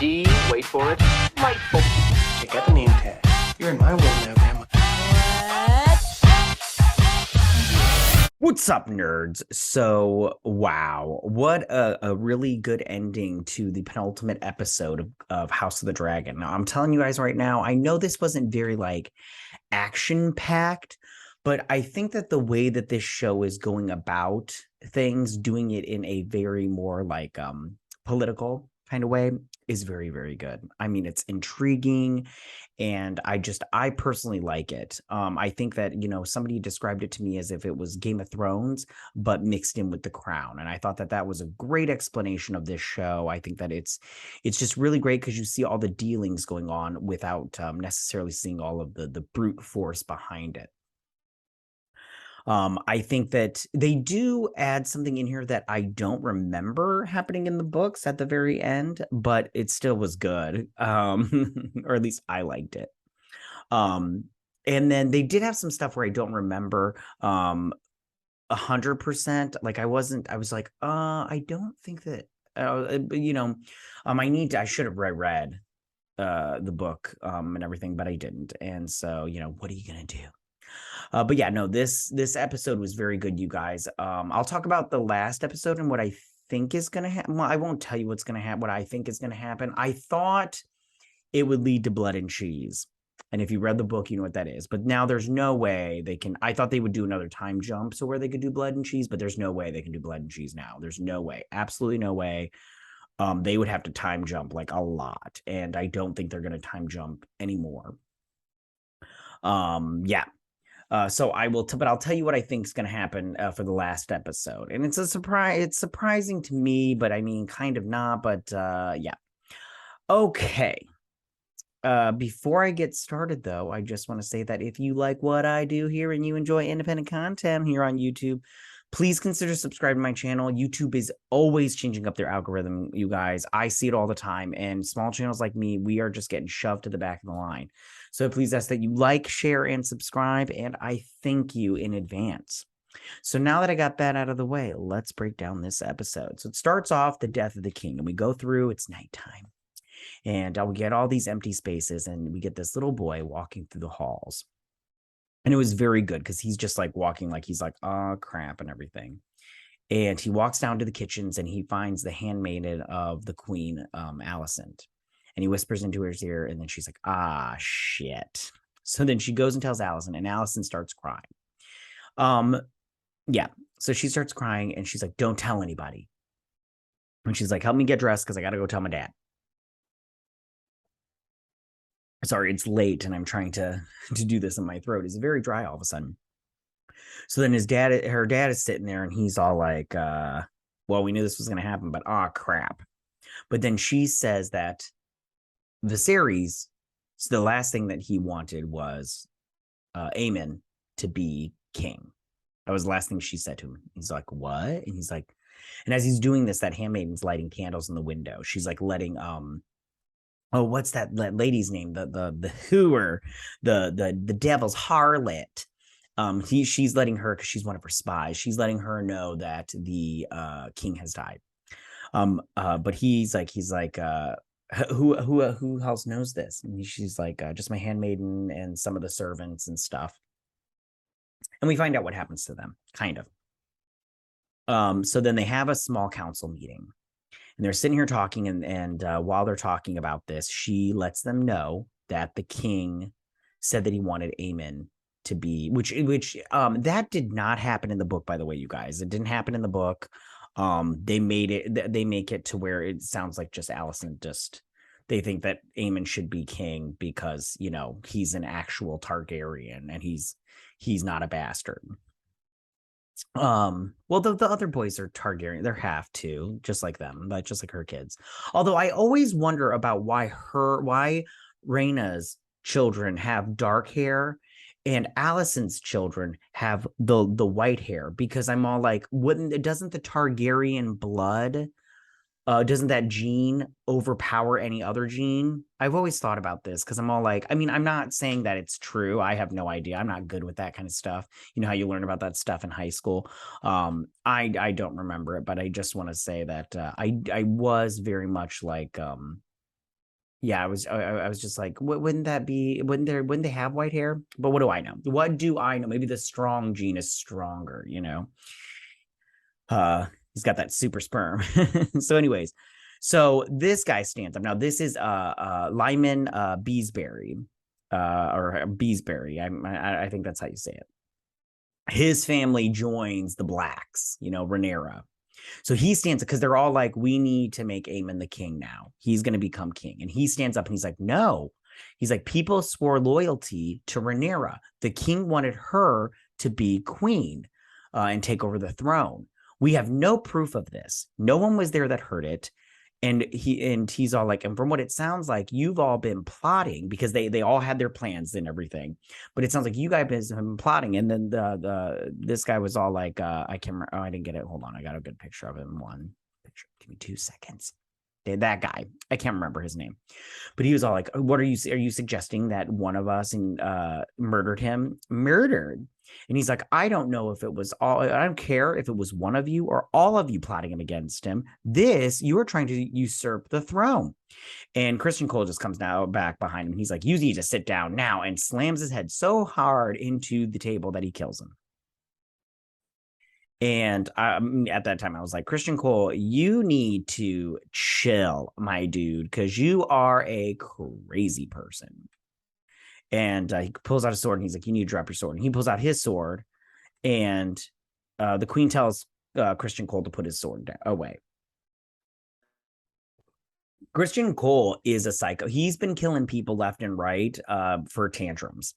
D, wait for it, delightful. I got the name tag. You're in my world now, Grandma. What's up, nerds? So, wow, what a really good ending to the penultimate episode of House of the Dragon. Now, I'm telling you guys right now, I know this wasn't very action-packed, but I think that the way that this show is going about things, doing it in a very more political kind of way, is very, very good. I mean, it's intriguing, and I personally like it. I think that, somebody described it to me as if it was Game of Thrones, but mixed in with The Crown. And I thought that that was a great explanation of this show. I think that it's just really great because you see all the dealings going on without necessarily seeing all of the brute force behind it. I think that they do add something in here that I don't remember happening in the books at the very end, but it still was good. Or at least I liked it. And then they did have some stuff where I don't remember 100%. I was like, I don't think that, I should have read the book and everything, but I didn't. And so, what are you going to do? But yeah, no, this episode was very good, you guys. I'll talk about the last episode and what I think is going to happen. Well, I won't tell you what's going to happen, what I think is going to happen. I thought it would lead to blood and cheese. And if you read the book, you know what that is. But now there's no way they can. I thought they would do another time jump so where they could do blood and cheese, but there's no way they can do blood and cheese now. There's no way. Absolutely no way. They would have to time jump a lot. And I don't think they're going to time jump anymore. Yeah. So I will, but I'll tell you what I think is going to happen for the last episode. And it's a surprise. It's surprising to me, but I mean, kind of not, but yeah. Okay. Before I get started, though, I just want to say that if you like what I do here and you enjoy independent content here on YouTube, please consider subscribing to my channel. YouTube is always changing up their algorithm, you guys. I see it all the time. And small channels like me, we are just getting shoved to the back of the line. So please ask that you like, share, and subscribe. And I thank you in advance. So now that I got that out of the way, let's break down this episode. So it starts off the death of the king. And we go through, it's nighttime. And we get all these empty spaces. And we get this little boy walking through the halls. And it was very good because he's just walking he's oh crap and everything. And he walks down to the kitchens and he finds the handmaiden of the queen, Alicent. And he whispers into her ear and then she's like, ah, shit. So then she goes and tells Alicent and Alicent starts crying. Yeah. So she starts crying and she's like, don't tell anybody. And she's like, help me get dressed because I got to go tell my dad. Sorry, it's late and I'm trying to do this in my throat. It's very dry all of a sudden. So then her dad is sitting there and he's all like, well, we knew this was going to happen, but crap. But then she says that Viserys, so the last thing that he wanted was Aemon to be king. That was the last thing she said to him. He's like, what? And he's like, and as he's doing this, that handmaiden's lighting candles in the window. She's letting, oh, what's that lady's name? The hooer, the devil's harlot. She's letting her, because she's one of her spies. She's letting her know that the king has died. But he's like, who else knows this? And she's like, just my handmaiden and some of the servants and stuff. And we find out what happens to them, kind of. So then they have a small council meeting. And they're sitting here talking, and while they're talking about this, she lets them know that the king said that he wanted Aemon to be, which that did not happen in the book, by the way, you guys. It didn't happen in the book. They make it to where it sounds like just Alicent they think that Aemon should be king because, he's an actual Targaryen and he's not a bastard. Well, the other boys are Targaryen. They're half too, just like them, but just like her kids. Although I always wonder about why Rhaena's children have dark hair and Alicent's children have the white hair, because I'm all like, doesn't the Targaryen blood, doesn't that gene overpower any other gene? I've always thought about this because I'm all like, I mean, I'm not saying that it's true. I have no idea. I'm not good with that kind of stuff. You know how you learn about that stuff in high school. I don't remember it, but I just want to say that I was very much like Yeah, I was just like, wouldn't they have white hair? But what do I know? What do I know? Maybe the strong gene is stronger, you know. He's got that super sperm. So anyways, so this guy stands up. Now this is Lyman Beesbury, or Beesbury. I think that's how you say it. His family joins the blacks, you know, Rhaenyra. So he stands up because they're all like, we need to make Aemon the king now. He's going to become king. And he stands up and he's like, no. He's like, people swore loyalty to Rhaenyra. The king wanted her to be queen and take over the throne. We have no proof of this. No one was there that heard it. And he's all like, and from what it sounds like, you've all been plotting, because they all had their plans and everything, but it sounds like you guys have been plotting. And then this guy was all like, I can't remember. Oh, I didn't get it. Hold on, I got a good picture of him. One picture. Give me 2 seconds. That guy, I can't remember his name, but he was all like, what are you suggesting that one of us murdered him? Murdered? And he's like, I don't know if it was all, I don't care if it was one of you or all of you plotting him against him. You are trying to usurp the throne. And Christian Cole just comes now back behind him. He's like, you need to sit down now, and slams his head so hard into the table that he kills him. And at that time, I was like, Christian Cole, you need to chill, my dude, because you are a crazy person. And he pulls out a sword and he's like, you need to drop your sword. And he pulls out his sword, and the queen tells Christian Cole to put his sword away. Christian Cole is a psycho. He's been killing people left and right for tantrums.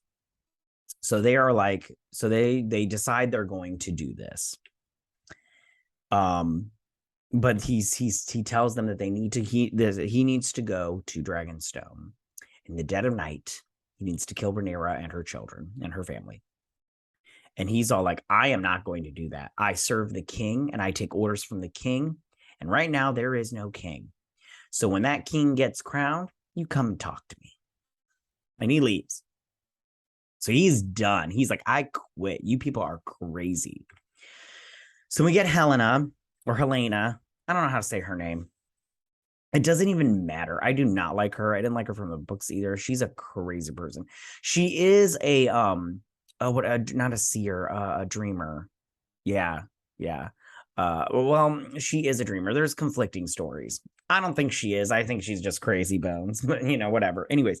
So they are like, so they decide they're going to do this. But he tells them that they need to, he needs to go to Dragonstone in the dead of night. He needs to kill Rhaenyra and her children and her family. And he's all like, I am not going to do that. I serve the king and I take orders from the king. And right now there is no king. So when that king gets crowned, you come and talk to me. And he leaves. So he's done. He's like, I quit. You people are crazy. So we get Helena, or Helena. I don't know how to say her name. It doesn't even matter. I do not like her. I didn't like her from the books either. She's a crazy person. She is a not a seer, a dreamer. Yeah. Well, she is a dreamer. There's conflicting stories. I don't think she is. I think she's just crazy bones, but whatever. Anyways,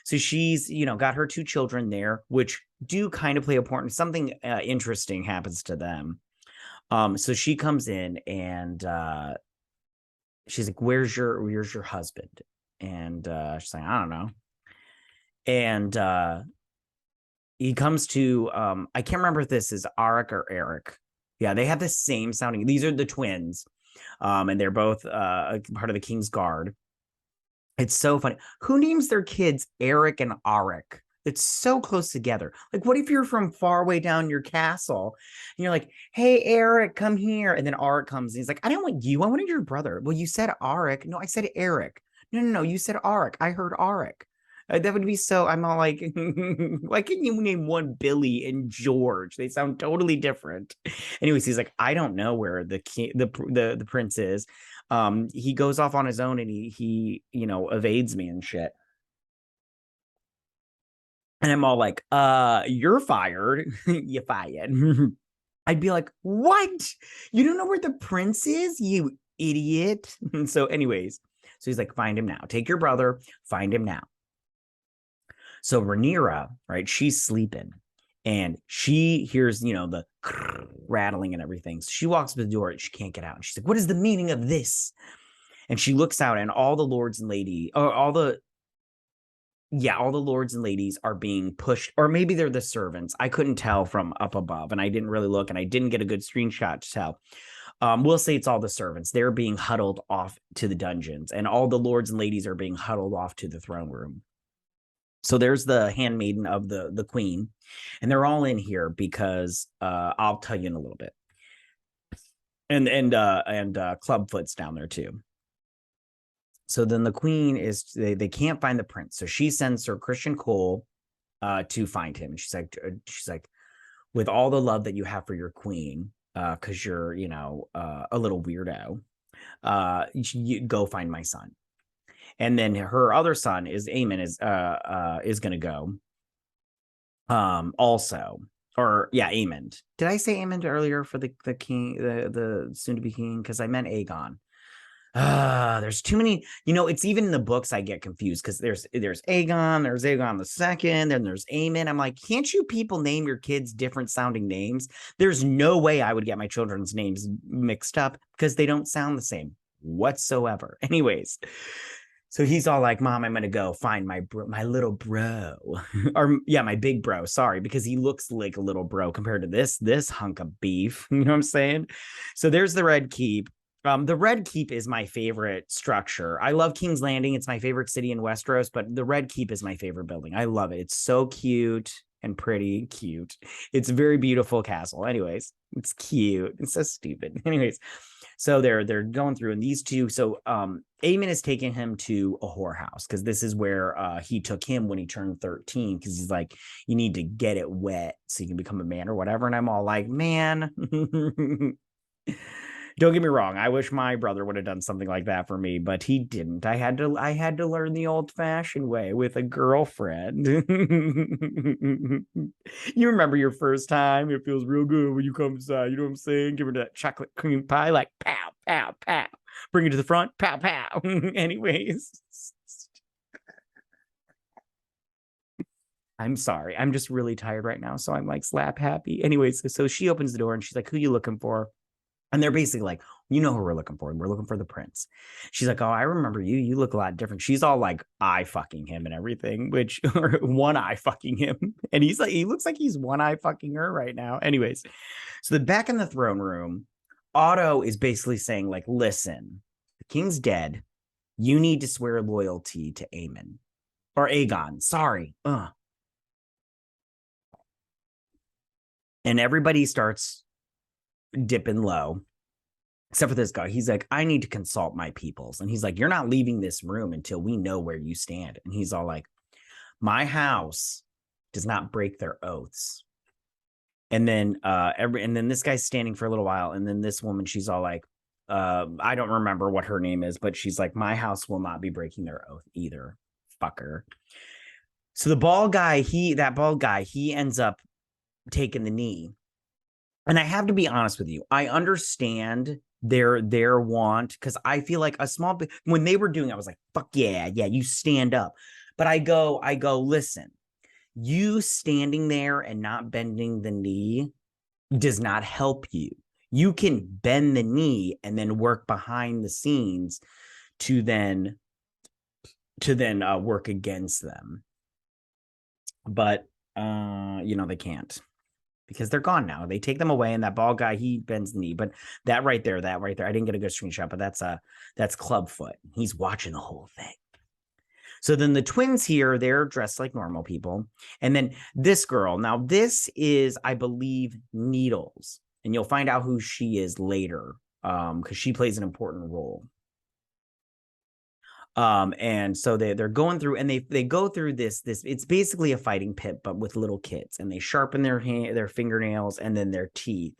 so she's, got her 2 children there, which do kind of play a part. Something interesting happens to them. So she comes in and she's like, where's your husband? And she's like, I don't know. And he comes to I can't remember if this is Arik or Eric. Yeah, they have the same sounding. These are the twins. And they're both part of the King's Guard. It's so funny. Who names their kids Eric and Arik? It's so close together. Like, what if you're from far away down your castle and you're like, hey, Eric, come here. And then Arik comes and he's like, I don't want you. I wanted your brother. Well, you said Arik. No, I said Eric. No. You said Arik. I heard Arik. That would be so. I'm all like, why can't you name one Billy and George? They sound totally different. Anyways, he's like, I don't know where the prince is. He goes off on his own and he evades me and shit. And I'm all like, you're fired. You fired. I'd be like, what? You don't know where the prince is, you idiot. So anyways, so he's like, find him now. Take your brother, find him now. So Rhaenyra, right, she's sleeping. And she hears, the rattling and everything. So she walks to the door and she can't get out. And she's like, what is the meaning of this? And she looks out and all the lords and ladies, or all the lords and ladies are being pushed, or maybe they're the servants. I couldn't tell from up above, and I didn't really look, and I didn't get a good screenshot to tell. We'll say it's all the servants. They're being huddled off to the dungeons, and all the lords and ladies are being huddled off to the throne room. So there's the handmaiden of the queen, and they're all in here because I'll tell you in a little bit. And Clubfoot's down there too. So then the queen is, they can't find the prince. So she sends her Christian Cole to find him. And she's like, with all the love that you have for your queen, because you're, a little weirdo, you go find my son. And then her other son is Aemon is gonna go. Also. Or yeah, Aemon. Did I say Aemon earlier for the king, the soon to be king? Because I meant Aegon. There's too many. It's even in the books I get confused because there's Aegon, there's Aegon the second, then there's Aemon. I'm like, can't you people name your kids different sounding names? There's no way I would get my children's names mixed up because they don't sound the same whatsoever. Anyways. So he's all like, Mom, I'm going to go find my little bro or yeah, my big bro. Sorry, because he looks like a little bro compared to this hunk of beef. You know what I'm saying? So there's the Red Keep. The Red Keep is my favorite structure. I love King's Landing. It's my favorite city in Westeros, but the Red Keep is my favorite building. I love it. It's so cute and pretty cute. It's a very beautiful castle. Anyways, it's cute. It's so stupid. Anyways, so they're going through, and these two. So Aemon is taking him to a whorehouse because this is where he took him when he turned 13. Because he's like, you need to get it wet so you can become a man or whatever. And I'm all like, man. Don't get me wrong. I wish my brother would have done something like that for me, but he didn't. I had to learn the old-fashioned way with a girlfriend. You remember your first time? It feels real good when you come inside. You know what I'm saying? Give her that chocolate cream pie, like pow, pow, pow. Bring it to the front, pow, pow. Anyways. I'm sorry. I'm just really tired right now, so I'm like slap happy. Anyways, so she opens the door and she's like, who are you looking for? And they're basically like, you know who we're looking for. We're looking for the prince. She's like, oh, I remember you. You look a lot different. She's all like eye fucking him and everything, which or one eye fucking him. And he's like, he looks like he's one eye fucking her right now. Anyways, so the back in the throne room, Otto is basically saying, like, listen, the king's dead. You need to swear loyalty to Aemon or Aegon. Sorry. And everybody starts dipping low, except for this guy. He's like, I need to consult my peoples. And he's like, you're not leaving this room until we know where you stand. And he's all like, my house does not break their oaths. And then this guy's standing for a little while. And then this woman, she's all like, I don't remember what her name is, but she's like, my house will not be breaking their oath either. Fucker. So the bald guy, he ends up taking the knee. And I have to be honest with you. I understand their want, because I feel like when they were doing it, I was like, fuck yeah, you stand up. But I go, listen, you standing there and not bending the knee does not help you. You can bend the knee and then work behind the scenes to then work against them. But they can't. Because they're gone now. They take them away, and that bald guy, he bends the knee. But that right there, I didn't get a good screenshot, but that's Clubfoot. He's watching the whole thing. So then the twins here, they're dressed like normal people. And then this girl, now this is, I believe, Needles. And you'll find out who she is later, because she plays an important role. And so they're going through, and they go through this it's basically a fighting pit, but with little kids, and they sharpen their fingernails and then their teeth.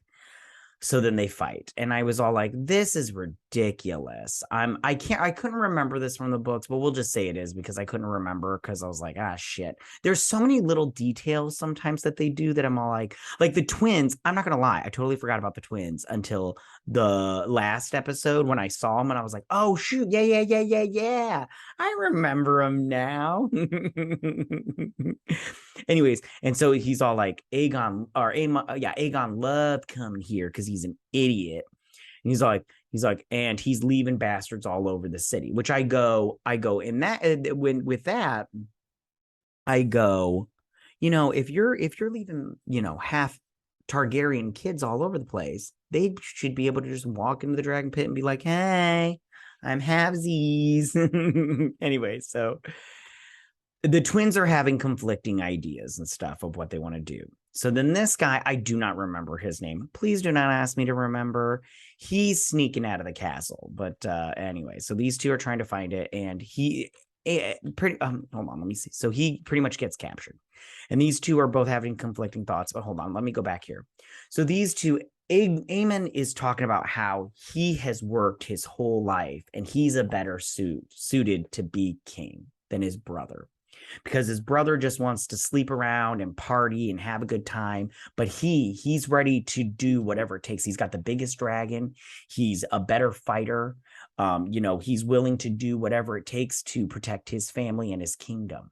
So then they fight, and I was all like, this is ridiculous. I couldn't remember this from the books, but we'll just say it is, because I couldn't remember, because I was like, shit. There's so many little details sometimes that they do that I'm all like the twins. I'm not gonna lie, I totally forgot about the twins until the last episode when I saw them, and I was like, oh shoot, yeah, I remember them now. Anyways, and so he's all like, Aegon loved coming here because he's an idiot. And he's like, and he's leaving bastards all over the city, which I go in that, with that, I go, if you're leaving, half Targaryen kids all over the place, they should be able to just walk into the dragon pit and be like, hey, I'm halvesies. Anyway, so the twins are having conflicting ideas and stuff of what they want to do. So then this guy, I do not remember his name. Please do not ask me to remember. He's sneaking out of the castle. But anyway, so these two are trying to find it. And hold on, let me see. So he pretty much gets captured. And these two are both having conflicting thoughts. But hold on, let me go back here. So these two, Aemon is talking about how he has worked his whole life and he's a better suited to be king than his brother, because his brother just wants to sleep around and party and have a good time, but he's ready to do whatever it takes. He's got the biggest dragon. He's a better fighter. He's willing to do whatever it takes to protect his family and his kingdom.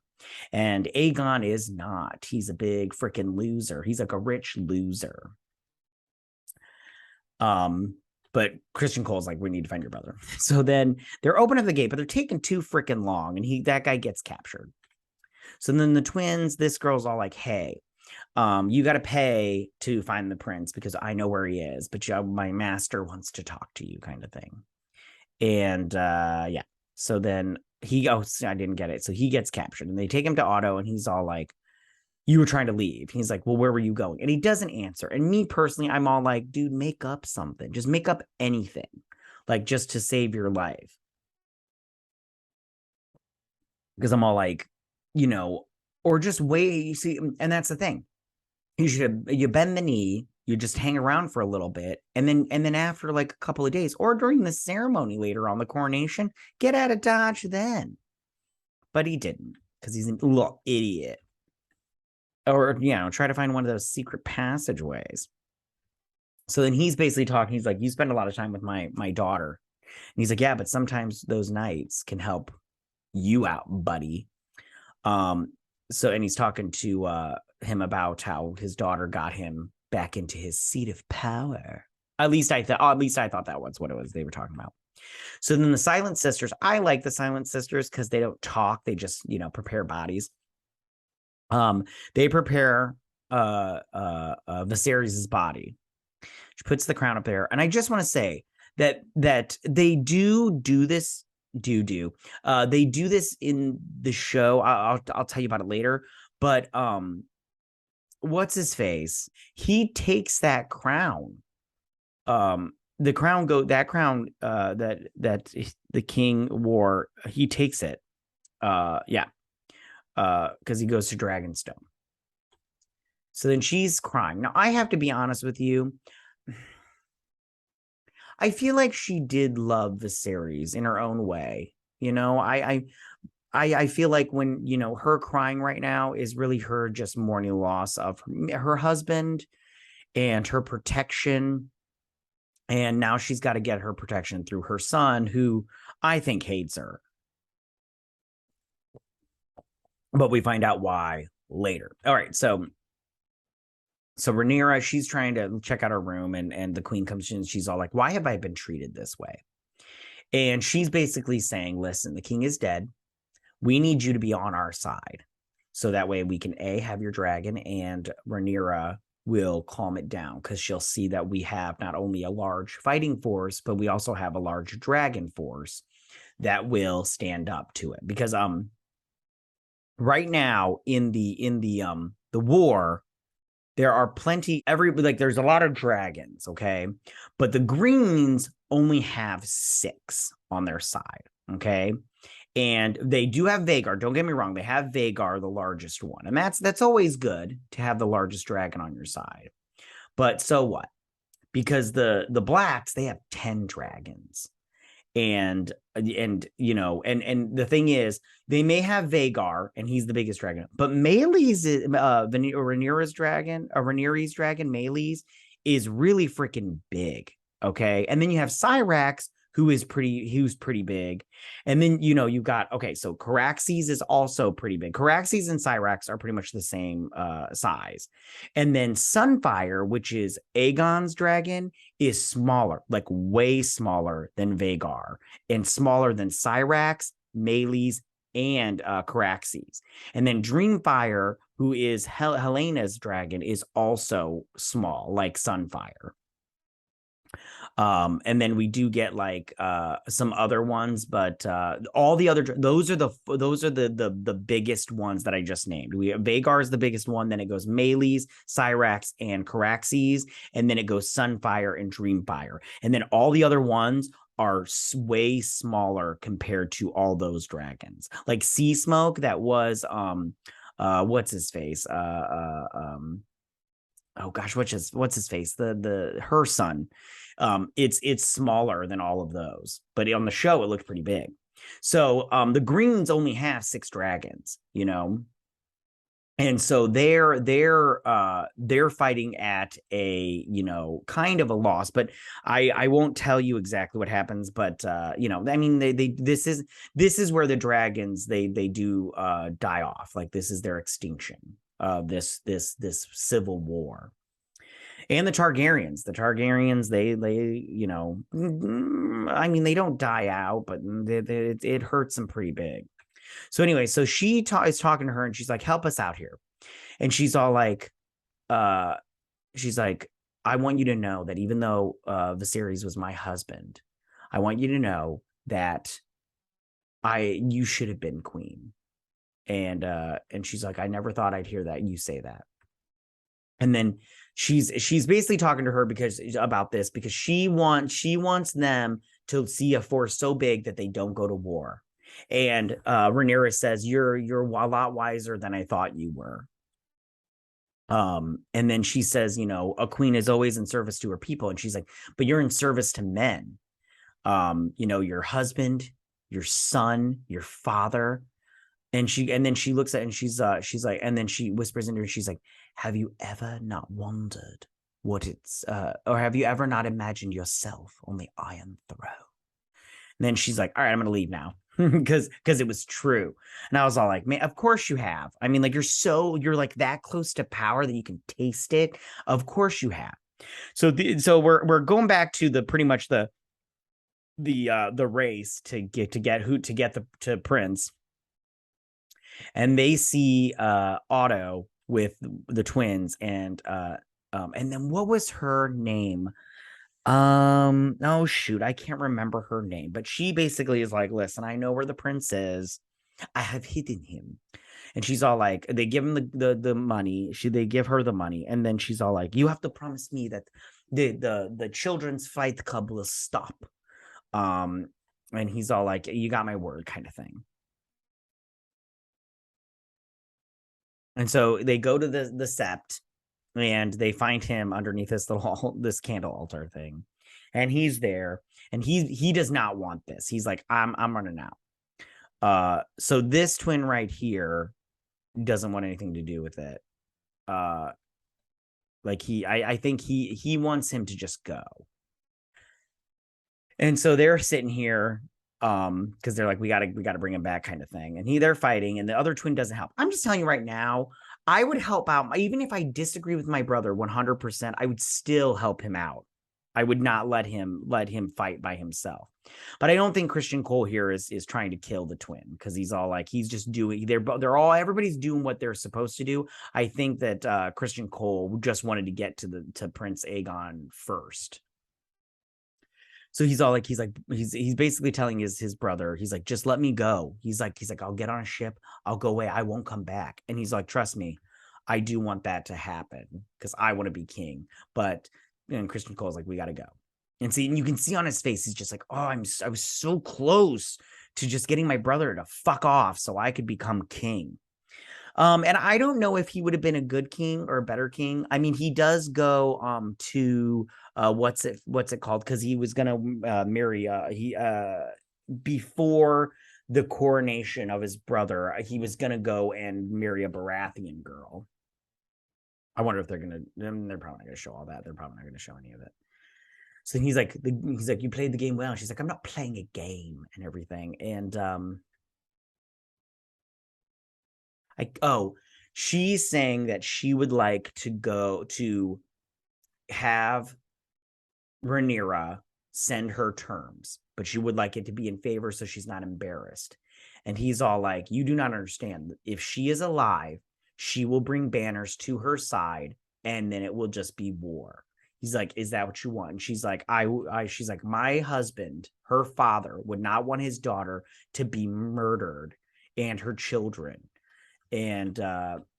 And Aegon is not. He's a big freaking loser. He's like a rich loser. But Christian Cole's like, we need to find your brother. So then they're opening up the gate, but they're taking too freaking long, and that guy gets captured. So then the twins, this girl's all like, hey, you got to pay to find the prince because I know where he is, but my master wants to talk to you, kind of thing. And yeah, so then I didn't get it. So he gets captured and they take him to Otto, and he's all like, you were trying to leave. He's like, well, where were you going? And he doesn't answer. And me personally, I'm all like, dude, make up something. Just make up anything, like just to save your life. Because I'm all like, or just wait. You see, and that's the thing. You bend the knee, you just hang around for a little bit, and then after like a couple of days, or during the ceremony later on the coronation, get out of Dodge then. But he didn't, because he's a little idiot. Or, try to find one of those secret passageways. So then he's basically talking. He's like, you spend a lot of time with my daughter. And he's like, yeah, but sometimes those nights can help you out, buddy. And he's talking to him about how his daughter got him back into his seat of power. At least I thought that was what it was they were talking about. So then the Silent Sisters, I like the Silent Sisters because they don't talk. They just, prepare bodies. They prepare Viserys' body. She puts the crown up there. And I just want to say that they do this. They do this in the show. I'll tell you about it later. But what's his face? He takes that crown. That the king wore. He takes it. Because he goes to Dragonstone. So then she's crying. Now, I have to be honest with you. I feel like she did love Viserys in her own way. I feel like when, her crying right now is really her just mourning the loss of her husband and her protection. And now she's got to get her protection through her son, who I think hates her. But we find out why later. All right, so Rhaenyra, she's trying to check out her room, and the queen comes in, and she's all like, why have I been treated this way? And she's basically saying, listen, the king is dead. We need you to be on our side. So that way we can, have your dragon, and Rhaenyra will calm it down, because she'll see that we have not only a large fighting force, but we also have a large dragon force that will stand up to it. Because right now in the war, there are there's a lot of dragons, okay? But the Greens only have 6 on their side, okay? And they do have Vhagar. Don't get me wrong. They have Vhagar, the largest one. And that's always good to have the largest dragon on your side. But so what? Because the Blacks, they have 10 dragons. And the thing is, they may have Vhagar, and he's the biggest dragon, but Meleys, Rhaenyra's dragon, Meleys is really freaking big. Okay, and then you have Syrax, who's pretty big, and then you've got so Caraxes is also pretty big. Caraxes and Syrax are pretty much the same size, and then Sunfire, which is Aegon's dragon, is smaller, like way smaller than Vhagar, and smaller than Syrax, Meleys, and Caraxes. And then Dreamfire, who is Helena's dragon, is also small, like Sunfire. And then we do get some other ones, but all the other those are the biggest ones that I just named. We have Vhagar is the biggest one, then it goes Meleys, Syrax, and Caraxes, and then it goes Sunfire and Dreamfire, and then all the other ones are way smaller compared to all those dragons. Like Sea Smoke, that was what's his face, oh gosh, what's his face? Her son. It's smaller than all of those, but on the show it looked pretty big. So the Greens only have 6 dragons, you know. And so they're fighting at a, you know, kind of a loss, but I won't tell you exactly what happens, but you know, I mean, they this is where the dragons they do die off. Like this is their extinction of this civil war. And the Targaryens, they you know, I mean, they don't die out, but it hurts them pretty big. So anyway, so she is talking to her and she's like, help us out here. And she's all like, she's like, I want you to know that even though Viserys was my husband, I want you to know that you should have been queen. And she's like, I never thought I'd hear that you say that. And then she's basically talking to her because she wants them to see a force so big that they don't go to war. And Rhaenyra says, you're a lot wiser than I thought you were. And then she says, you know, a queen is always in service to her people. And she's like, but you're in service to men. You know, your husband, your son, your father. And then she looks at it and she's like, and then she whispers into her, she's like, have you ever not wondered what it's or have you ever not imagined yourself on the Iron Throne? And then she's like, all right, I'm gonna leave now. because it was true. And I was all like, man, of course you have. I mean, like you're like that close to power that you can taste it. Of course you have. So we're going back to the pretty much the race to get to Prince. And they see Otto with the twins and then what was her name? Oh shoot, I can't remember her name, but she basically is like, listen, I know where the prince is. I have hidden him. And she's all like, they give him the money. They give her the money, and then she's all like, you have to promise me that the children's fight club will stop. And he's all like, you got my word, kind of thing. And so they go to the sept, and they find him underneath this candle altar thing, and he's there, and he does not want this. He's like, I'm running out. So this twin right here doesn't want anything to do with it. Like I think he wants him to just go. And so they're sitting here because they're like, we gotta bring him back, kind of thing. And they're fighting, and the other twin doesn't help. I'm just telling you right now, I would help out. Even if I disagree with my brother 100%, I would still help him out. I would not let him fight by himself. But I don't think Christian Cole here is trying to kill the twin, because he's all like, he's just doing, everybody's doing what they're supposed to do. I think that Christian Cole just wanted to get to Prince Aegon first. So he's basically telling his brother, he's like, just let me go. He's like, I'll get on a ship, I'll go away, I won't come back. And he's like, trust me, I do want that to happen because I want to be king. But and Christian Cole's like, we got to go. And you can see on his face, he's just like, oh, I was so close to just getting my brother to fuck off so I could become king. And I don't know if he would have been a good king or a better king. I mean, he does go to what's it called? Because he was gonna marry before the coronation of his brother, he was gonna go and marry a Baratheon girl. I wonder if they're probably not gonna show all that. They're probably not gonna show any of it. So he's like, you played the game well. And she's like, I'm not playing a game and everything. And she's saying that she would like to go to have Rhaenyra send her terms, but she would like it to be in favor so she's not embarrassed. And he's all like, you do not understand. If she is alive, she will bring banners to her side, and then it will just be war. He's like, is that what you want? And she's like, she's like, my husband, her father, would not want his daughter to be murdered and her children. And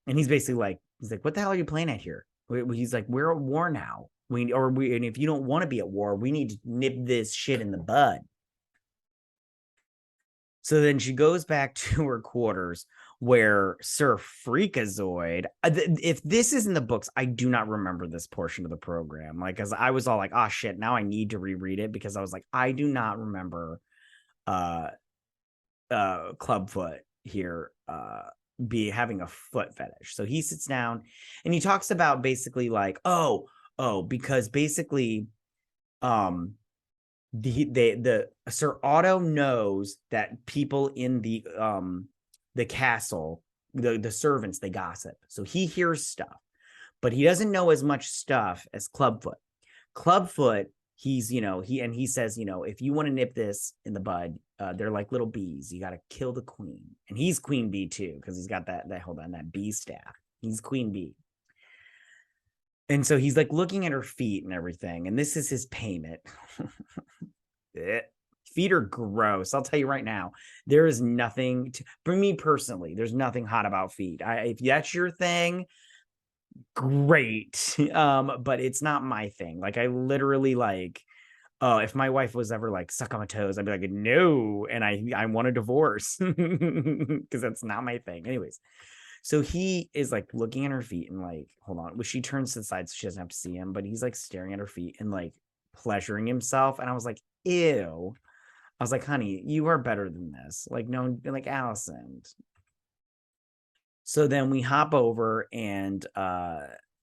he's basically like, what the hell are you playing at here? He's like, we're at war now. And if you don't want to be at war, we need to nip this shit in the bud. So then she goes back to her quarters where Sir Freakazoid, if this is in the books, I do not remember this portion of the program. Like, as I was all like, oh shit, now I need to reread it, because I was like, I do not remember Clubfoot here be having a foot fetish. So he sits down and he talks about basically like, because basically the Sir Otto knows that people in the castle, the servants, they gossip. So he hears stuff, but he doesn't know as much stuff as Clubfoot. Clubfoot, he's, he says, if you want to nip this in the bud, they're like little bees. You got to kill the queen. And he's queen bee too, because he's got that bee staff. He's queen bee. And so he's like looking at her feet and everything. And this is his payment. Feet are gross. I'll tell you right now, there is nothing for me personally. There's nothing hot about feet. If that's your thing, great. But it's not my thing. Like, I literally like, if my wife was ever like suck on my toes, I'd be like, no. And I want a divorce because that's not my thing. Anyways. So he is like looking at her feet and like, hold on. Well, she turns to the side so she doesn't have to see him, but he's like staring at her feet and like pleasuring himself. And I was like, ew. I was like, honey, you are better than this. Like, no, like Allison. So then we hop over and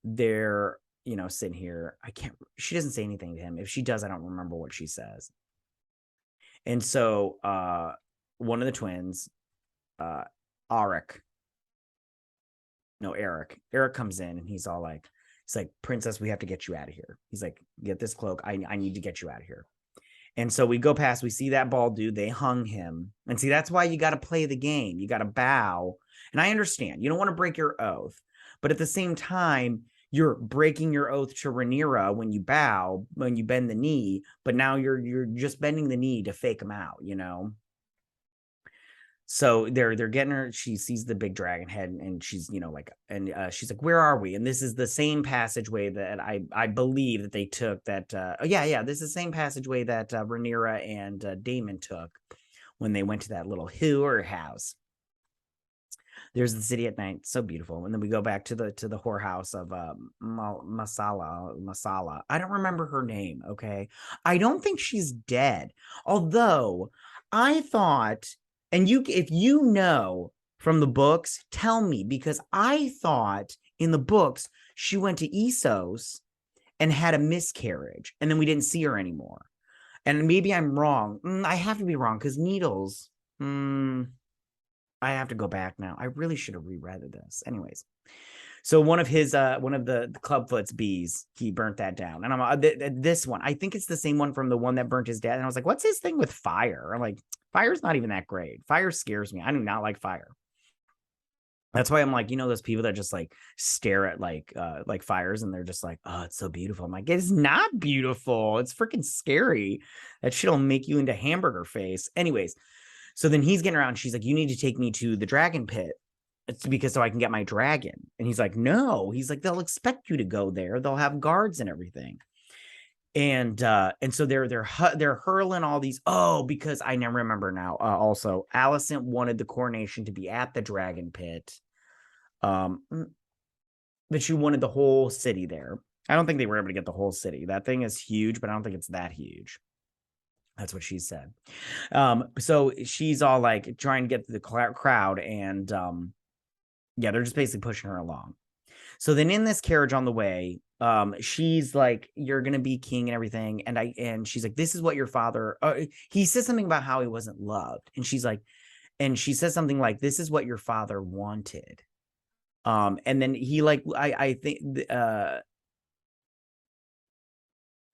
they're, sitting here. She doesn't say anything to him. If she does, I don't remember what she says. And so one of the twins, Eric comes in and he's like, Princess, we have to get you out of here. He's like, get this cloak. I need to get you out of here. And so we go past, we see that bald dude, they hung him. And see, that's why you got to play the game. You got to bow. And I understand, you don't want to break your oath. But at the same time, you're breaking your oath to Rhaenyra when you bow, when you bend the knee. But now you're just bending the knee to fake him out, So they're getting her. She sees the big dragon head, and she's she's like, "Where are we?" And this is the same passageway that I believe that they took. This is the same passageway that Rhaenyra and Daemon took when they went to that little whore house. There's the city at night, so beautiful. And then we go back to the whorehouse of Masala. I don't remember her name. Okay, I don't think she's dead. Although I thought. And if you know from the books, tell me, because I thought in the books she went to Essos and had a miscarriage, and then we didn't see her anymore. And maybe I'm wrong. I have to be wrong because Needles. I have to go back now. I really should have reread this. Anyways, so one of the Clubfoot's bees, he burnt that down. And I'm this one. I think it's the same one from the one that burnt his dad. And I was like, what's his thing with fire? I'm like, fire's not even that great. Fire scares me. I do not like fire. That's why I'm like, those people that just like stare at like fires and they're just like, oh, it's so beautiful. I'm like, it's not beautiful. It's freaking scary. That shit'll make you into hamburger face. Anyways, so then he's getting around. She's like, you need to take me to the dragon pit. It's because so I can get my dragon. And he's like, no. He's like, they'll expect you to go there. They'll have guards and everything. And so they're hurling all these. Oh, because I never remember now. Also, Alicent wanted the coronation to be at the dragon pit, but she wanted the whole city there. I don't think they were able to get the whole city. That thing is huge, but I don't think it's that huge. That's what she said. So she's all like trying to get to the crowd, and they're just basically pushing her along. So then in this carriage on the way, she's like, you're going to be king and everything. And she's like, this is what your father, he says something about how he wasn't loved. And she's like, and she says something like, this is what your father wanted. And then he like, I think,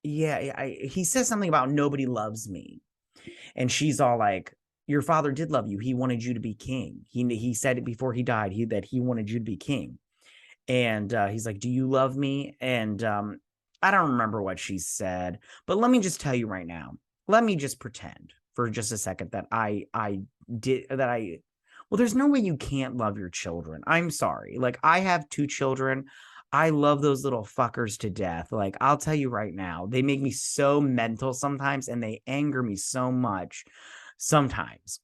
he says something about nobody loves me. And she's all like, your father did love you. He wanted you to be king. He said it before he died, that he wanted you to be king. And he's like, do you love me? And I don't remember what she said, but let me just tell you right now. Let me just pretend for just a second that well, there's no way you can't love your children. I'm sorry. Like, I have 2 children. I love those little fuckers to death. Like, I'll tell you right now, they make me so mental sometimes, and they anger me so much sometimes.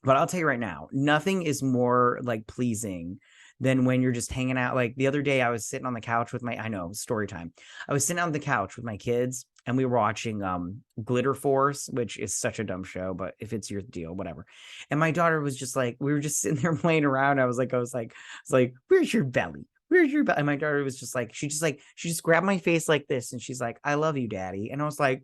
But I'll tell you right now, nothing is more like pleasing than when you're just hanging out. Like the other day, I was sitting on the couch with I know, story time. I was sitting on the couch with my kids and we were watching Glitter Force, which is such a dumb show, but if it's your deal, whatever. And my daughter was just like, we were just sitting there playing around. I was like, where's your belly? Where's your belly? And my daughter was just like, she just grabbed my face like this. And she's like, I love you, daddy. And I was like,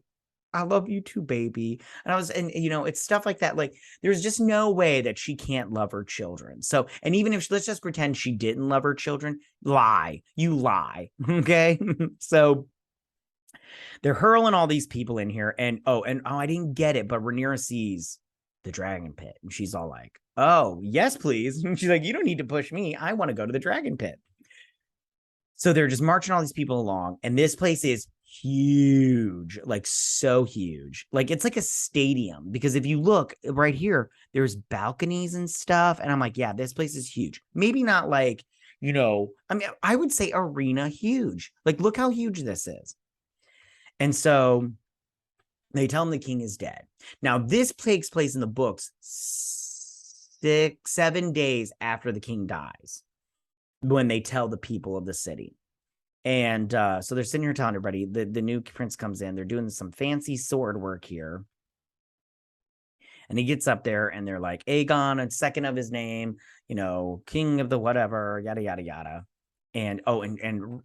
I love you too, baby. And you know, it's stuff like that. Like, there's just no way that she can't love her children. So, and even if let's just pretend she didn't love her children, you lie. Okay. So they're hurling all these people in here. And I didn't get it, but Rhaenyra sees the dragon pit and she's all like, oh, yes, please. And she's like, you don't need to push me. I want to go to the dragon pit. So they're just marching all these people along, and this place is huge, like so huge. Like it's like a stadium, because if you look right here, there's balconies and stuff. And I'm like, yeah, this place is huge. Maybe not like, you know, I mean, I would say arena huge. Like, look how huge this is. And so they tell him the king is dead. Now, this takes place in the books 7 days after the king dies, when they tell the people of the city. And so they're sitting here telling everybody the new prince comes in. They're doing some fancy sword work here. And he gets up there and they're like, Aegon, a second of his name, you know, king of the whatever, yada, yada, yada. And Rhaenyra,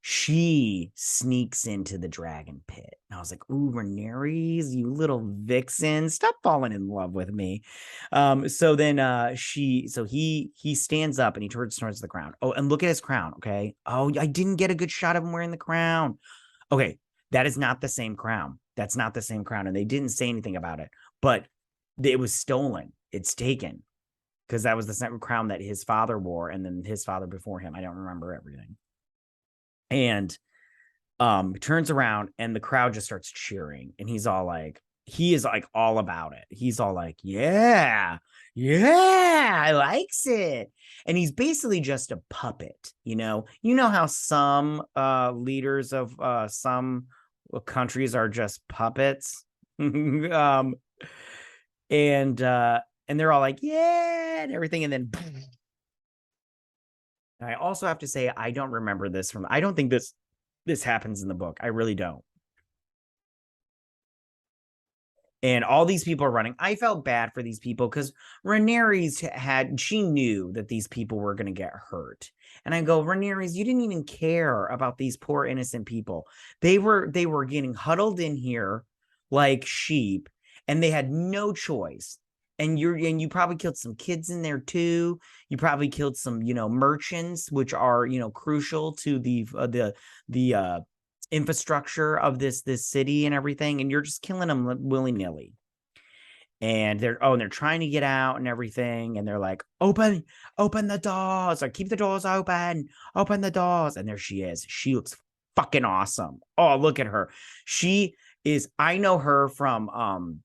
she sneaks into the dragon pit. And I was like, ooh, Rhaenyra, you little vixen, stop falling in love with me. So then he stands up and he turns towards the crown. Oh, and look at his crown, okay? Oh, I didn't get a good shot of him wearing the crown. Okay, that is not the same crown. That's not the same crown. And they didn't say anything about it, but it was stolen. It's taken, because that was the same crown that his father wore, and then his father before him. I don't remember everything. And turns around and the crowd just starts cheering, and he is like all about it. He's all like, yeah, I likes it. And he's basically just a puppet, you know how some leaders of some countries are just puppets. And they're all like, yeah, and everything. And then I also have to say, I don't remember this I don't think this happens in the book. I really don't. And all these people are running. I felt bad for these people, because she knew that these people were going to get hurt. And I go, Rhaenyra, you didn't even care about these poor innocent people. They were getting huddled in here like sheep, and they had no choice. And you probably killed some kids in there too. You probably killed some, merchants, which are, crucial to the infrastructure of this city and everything. And you're just killing them willy-nilly. And they're trying to get out and everything. And they're like, open the doors, or keep the doors open the doors. And there she is. She looks fucking awesome. Oh, look at her. I know her from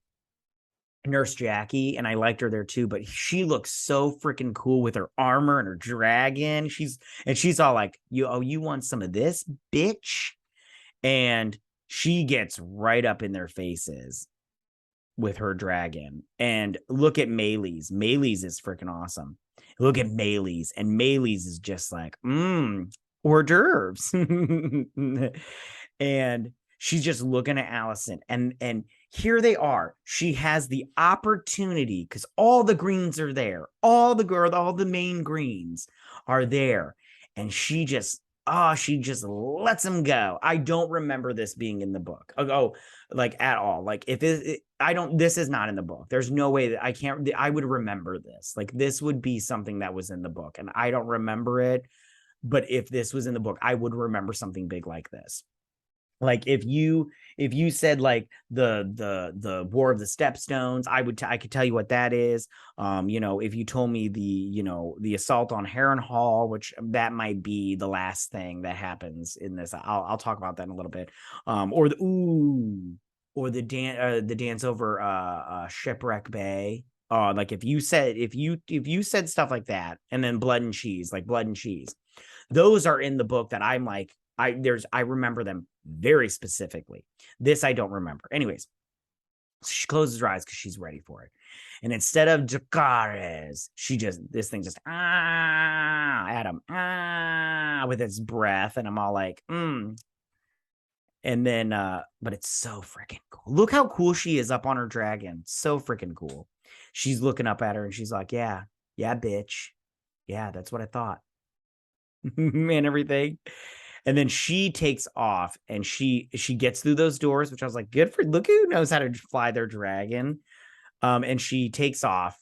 Nurse Jackie, and I liked her there too, but she looks so freaking cool with her armor and her dragon. She's all like, you want some of this, bitch? And she gets right up in their faces with her dragon. And look at Melees. Melees is freaking awesome. Look at Melees, and Melees is just like, hors d'oeuvres. And she's just looking at Alicent, and here they are. She has the opportunity, because all the greens are there. All the main greens are there. And she just lets them go. I don't remember this being in the book. Like at all. Like this is not in the book. There's no way that I would remember this. Like, this would be something that was in the book, and I don't remember it. But if this was in the book, I would remember something big like this. Like if you said like the War of the Stepstones, I could tell you what that is. If you told me the assault on Harrenhal, which that might be the last thing that happens in this, I'll talk about that in a little bit. Or the dance over Shipwreck Bay. Like if you said stuff like that, and then blood and cheese, those are in the book that I'm like, I remember them very specifically. This I don't remember. Anyways, So she closes her eyes because she's ready for it. And instead of Jacares, this thing just at him with its breath. And I'm all like, And then, but it's so freaking cool. Look how cool she is up on her dragon. So freaking cool. She's looking up at her and she's like, yeah, bitch. Yeah, that's what I thought. And everything. And then she takes off and she gets through those doors, which I was like, good for, look who knows how to fly their dragon. And she takes off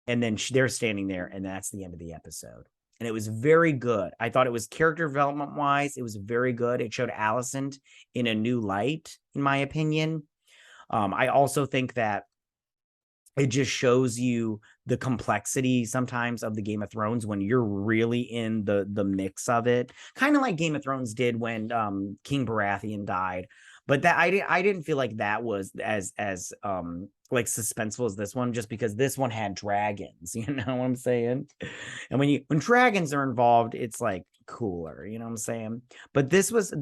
and then they're standing there and that's the end of the episode. And it was very good. I thought it was character development wise. It was very good. It showed Alicent in a new light, in my opinion. I also think that it just shows you the complexity sometimes of the Game of Thrones when you're really in the mix of it, kind of like Game of Thrones did when King Baratheon died. But that I didn't feel like that was as like suspenseful as this one, just because this one had dragons, you know what I'm saying? And when dragons are involved, it's like cooler, you know what I'm saying? But this was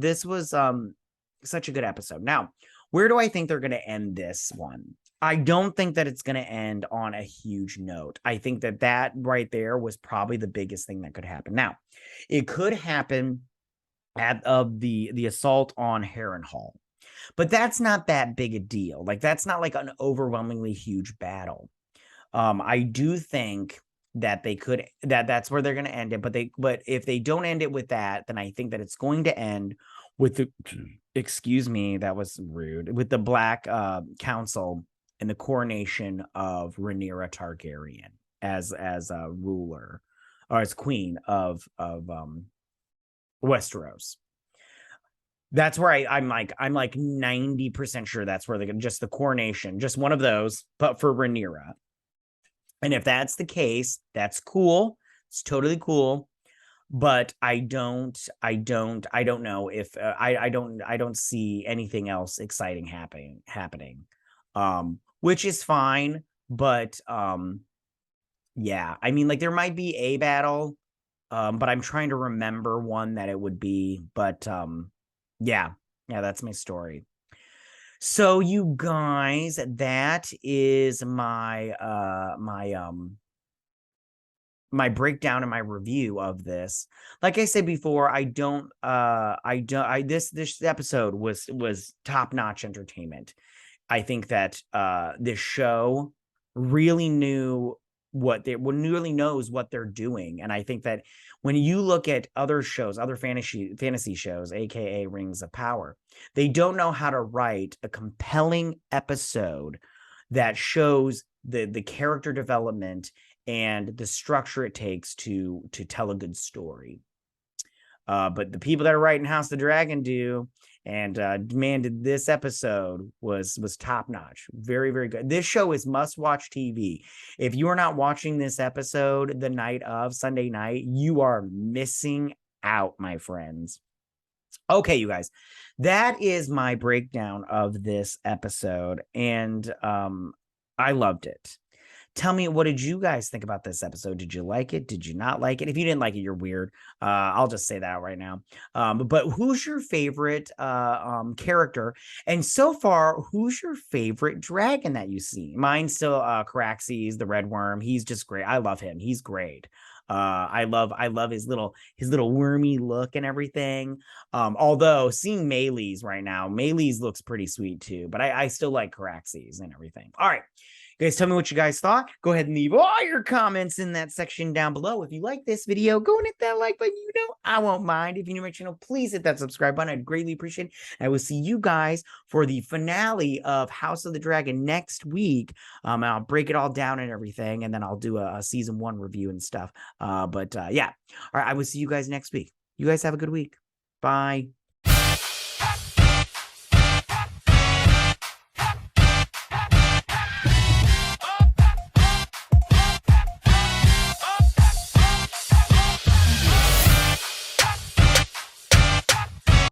such a good episode. Now, where do I think they're going to end this one? I don't think that it's going to end on a huge note. I think that right there was probably the biggest thing that could happen. Now, it could happen at the assault on Harrenhal, but that's not that big a deal. Like, that's not like an overwhelmingly huge battle. I do think that they could that's where they're going to end it. But if they don't end it with that, then I think that it's going to end with the excuse me, that was rude, with the Black Council and the coronation of Rhaenyra Targaryen as a ruler or as queen of Westeros. That's where I'm like 90% sure that's where they're gonna, just the coronation, just one of those, but for Rhaenyra. And if that's the case, that's cool. It's totally cool. But I don't know if I don't see anything else exciting happening. Which is fine, but yeah, I mean, like, there might be a battle, but I'm trying to remember one that it would be, but yeah, that's my story. So you guys, that is my my breakdown and my review of this. Like I said before, this episode was top-notch entertainment. I think that this show really knows what they're doing. And I think that when you look at other shows, other fantasy shows, aka Rings of Power, they don't know how to write a compelling episode that shows the character development and the structure it takes to tell a good story. But the people that are writing House of the Dragon do, and demanded this episode was top notch. Very, very good. This show is must watch TV. If you are not watching this episode the night of Sunday night, you are missing out, my friends. Okay, you guys, that is my breakdown of this episode, and I loved it. Tell me, what did you guys think about this episode? Did you like it? Did you not like it? If you didn't like it, you're weird. I'll just say that right now. But who's your favorite character? And so far, who's your favorite dragon that you see? Mine's still Caraxes, the red worm. He's just great. I love him. He's great. I love his little wormy look and everything. Although seeing Melee's right now, Melee's looks pretty sweet too. But I still like Caraxes and everything. All right. Guys, tell me what you guys thought. Go ahead and leave all your comments in that section down below. If you like this video, go and hit that like button. You know I won't mind. If you're new to my channel, please hit that subscribe button. I'd greatly appreciate it. I will see you guys for the finale of House of the Dragon next week. And I'll break it all down and everything, and then I'll do a season 1 review and stuff. Yeah. All right, I will see you guys next week. You guys have a good week. Bye.